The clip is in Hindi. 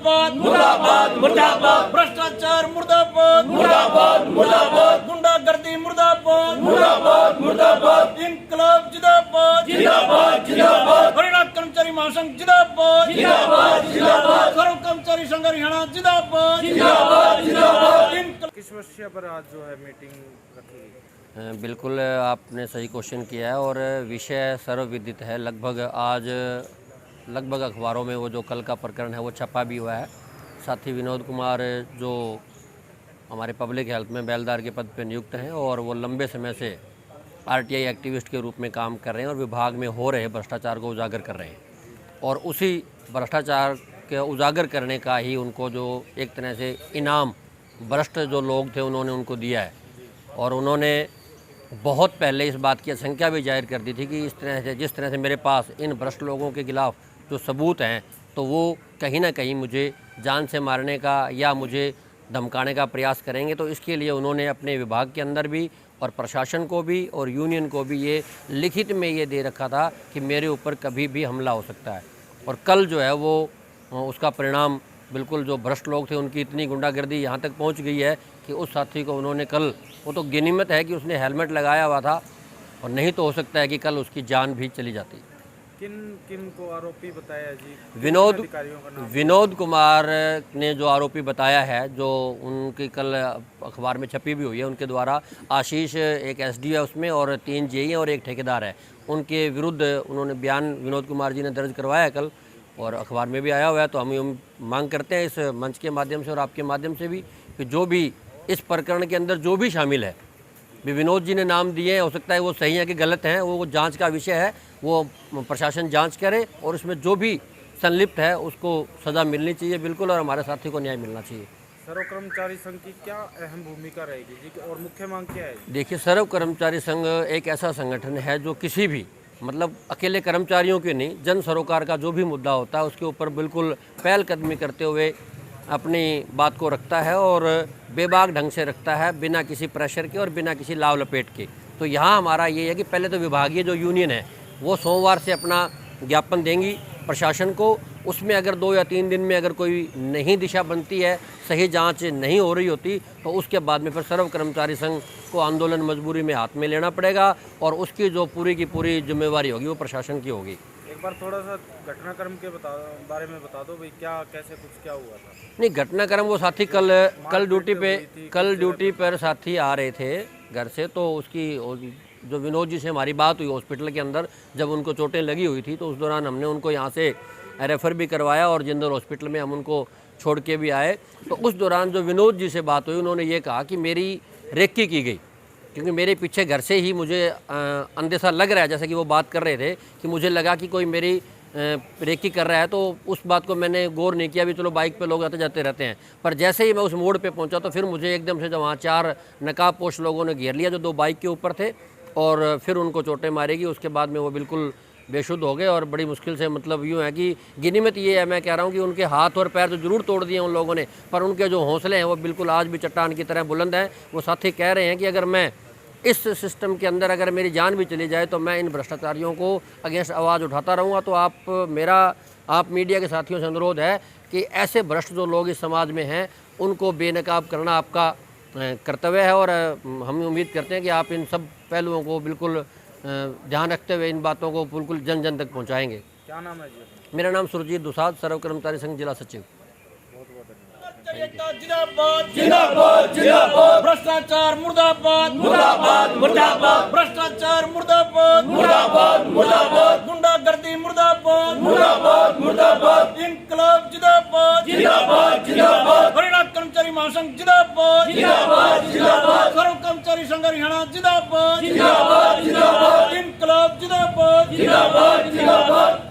मुर्दाबाद मुर्दाबाद मुर्दाबाद, भ्रष्टाचार मुर्दाबाद मुर्दाबाद मुर्दाबाद, गुंडागर्दी मुर्दाबाद मुर्दाबाद मुर्दाबाद, इंकलाब जिंदाबाद जिंदाबाद जिंदाबाद, हरियाणा कर्मचारी महासंघ जिंदाबाद जिंदाबाद जिंदाबाद, सर्व कर्मचारी संघ हरियाणा जिंदाबाद जिंदाबाद जिंदाबाद। किस विषय पर आज जो है मीटिंग रखी गई? बिल्कुल आपने सही क्वेश्चन किया है और विषय सर्वविदित है। लगभग अखबारों में वो जो कल का प्रकरण है वो छपा भी हुआ है। साथ ही विनोद कुमार जो हमारे पब्लिक हेल्थ में बेलदार के पद पर नियुक्त हैं और वो लंबे समय से आरटीआई एक्टिविस्ट के रूप में काम कर रहे हैं और विभाग में हो रहे भ्रष्टाचार को उजागर कर रहे हैं और उसी भ्रष्टाचार के उजागर करने का ही उनको जो एक तरह से इनाम भ्रष्ट जो लोग थे उन्होंने उनको दिया है। और उन्होंने बहुत पहले इस बात की आशंका भी जाहिर कर दी थी कि इस तरह से जिस तरह से मेरे पास इन भ्रष्ट लोगों के खिलाफ जो सबूत हैं तो वो कहीं ना कहीं मुझे जान से मारने का या मुझे धमकाने का प्रयास करेंगे। तो इसके लिए उन्होंने अपने विभाग के अंदर भी और प्रशासन को भी और यूनियन को भी ये लिखित में ये दे रखा था कि मेरे ऊपर कभी भी हमला हो सकता है। और कल जो है वो उसका परिणाम बिल्कुल जो भ्रष्ट लोग थे उनकी इतनी गुंडागर्दी यहाँ तक पहुँच गई है कि उस साथी को उन्होंने कल, वो तो गिनीमत है कि उसने हेलमेट लगाया हुआ था और नहीं तो हो सकता है कि कल उसकी जान भी चली जाती। किन को आरोपी बताया जी? विनोद कुमार ने जो आरोपी बताया है, जो उनकी कल अखबार में छपी भी हुई है, उनके द्वारा आशीष एक एसडीओ है उसमें और 3 जेई हैं और एक ठेकेदार है, उनके विरुद्ध उन्होंने बयान विनोद कुमार जी ने दर्ज करवाया है कल और अखबार में भी आया हुआ है। तो हम मांग करते हैं इस मंच के माध्यम से और आपके माध्यम से भी कि जो भी इस प्रकरण के अंदर जो भी शामिल है, भी विनोद जी ने नाम दिए हैं, हो सकता है वो सही है कि गलत हैं, वो जांच का विषय है, वो प्रशासन जांच करे और उसमें जो भी संलिप्त है उसको सज़ा मिलनी चाहिए बिल्कुल और हमारे साथी को न्याय मिलना चाहिए। सर्व कर्मचारी संघ की क्या अहम भूमिका रहेगी जी और मुख्य मांग क्या है? देखिए, सर्व कर्मचारी संघ एक ऐसा संगठन है जो किसी भी मतलब अकेले कर्मचारियों के नहीं, जन सरोकार का जो भी मुद्दा होता है उसके ऊपर बिल्कुल पहलकदमी करते हुए अपनी बात को रखता है और बेबाक ढंग से रखता है, बिना किसी प्रेशर के और बिना किसी लाव लपेट के। तो यहाँ हमारा ये है कि पहले तो विभागीय जो यूनियन है वो सोमवार से अपना ज्ञापन देंगी प्रशासन को। उसमें अगर 2 या 3 दिन में अगर कोई नई दिशा बनती है, सही जांच नहीं हो रही होती, तो उसके बाद में फिर सर्व कर्मचारी संघ को आंदोलन मजबूरी में हाथ में लेना पड़ेगा और उसकी जो पूरी की पूरी जिम्मेवारी होगी वो प्रशासन की होगी। एक बार थोड़ा सा घटनाक्रम के बारे में बता दो भाई, क्या कैसे कुछ क्या हुआ था? नहीं, घटनाक्रम वो साथी कल ड्यूटी पर साथी आ रहे थे घर से, तो उसकी जो विनोद जी से हमारी बात हुई हॉस्पिटल के अंदर, जब उनको चोटें लगी हुई थी तो उस दौरान हमने उनको यहाँ से रेफ़र भी करवाया और जिंदल हॉस्पिटल में हम उनको छोड़ के भी आए। तो उस दौरान जो विनोद जी से बात हुई, उन्होंने ये कहा कि मेरी रेकी की गई, क्योंकि मेरे पीछे घर से ही मुझे अंदेशा लग रहा है, जैसे कि वो बात कर रहे थे कि मुझे लगा कि कोई मेरी रेकी कर रहा है। तो उस बात को मैंने गौर नहीं किया, भी चलो बाइक पे लोग आते जाते रहते हैं, पर जैसे ही मैं उस मोड़ पे पहुंचा तो फिर मुझे एकदम से जब वहाँ 4 नकाबपोश लोगों ने घेर लिया जो 2 बाइक के ऊपर थे और फिर उनको चोटें मारेगी। उसके बाद में वो बिल्कुल बेशुद्ध हो गए और बड़ी मुश्किल से, मतलब यूँ है कि गिनीमत ये है, मैं कह रहा हूँ कि उनके हाथ और पैर तो ज़रूर तोड़ दिए उन लोगों ने, पर उनके जो हौसले हैं वो बिल्कुल आज भी चट्टान की तरह बुलंद हैं। वो साथी कह रहे हैं कि अगर मैं इस सिस्टम के अंदर अगर मेरी जान भी चली जाए तो मैं इन भ्रष्टाचारियों को अगेंस्ट आवाज़ उठाता रहूँगा। तो आप मीडिया के साथियों से अनुरोध है कि ऐसे भ्रष्ट जो लोग इस समाज में हैं उनको बेनकाब करना आपका कर्तव्य है और हम उम्मीद करते हैं कि आप इन सब पहलुओं को बिल्कुल ध्यान रखते हुए इन बातों को बिल्कुल जन जन तक पहुँचाएँगे। क्या नाम है जी? मेरा नाम सुरजीत दुसाद, सर्व कर्मचारी संघ जिला सचिव। जिंदाबाद जिंदाबाद जिंदाबाद, भ्रष्टाचार मुर्दाबाद मुर्दाबाद मुर्दाबाद, भ्रष्टाचार मुर्दाबाद मुर्दाबाद मुर्दाबाद, गुंडागर्दी मुर्दाबाद मुर्दाबाद मुर्दाबाद, इंकलाब जिंदाबाद जिंदाबाद जिंदाबाद, हरियाणा कर्मचारी महासंघ जिंदाबाद जिंदाबाद जिंदाबाद, सर्व कर्मचारी संघ हरियाणा जिंदाबाद जिंदाबाद जिंदाबाद, इंकलाब जिंदाबाद जिंदाबाद जिंदाबाद।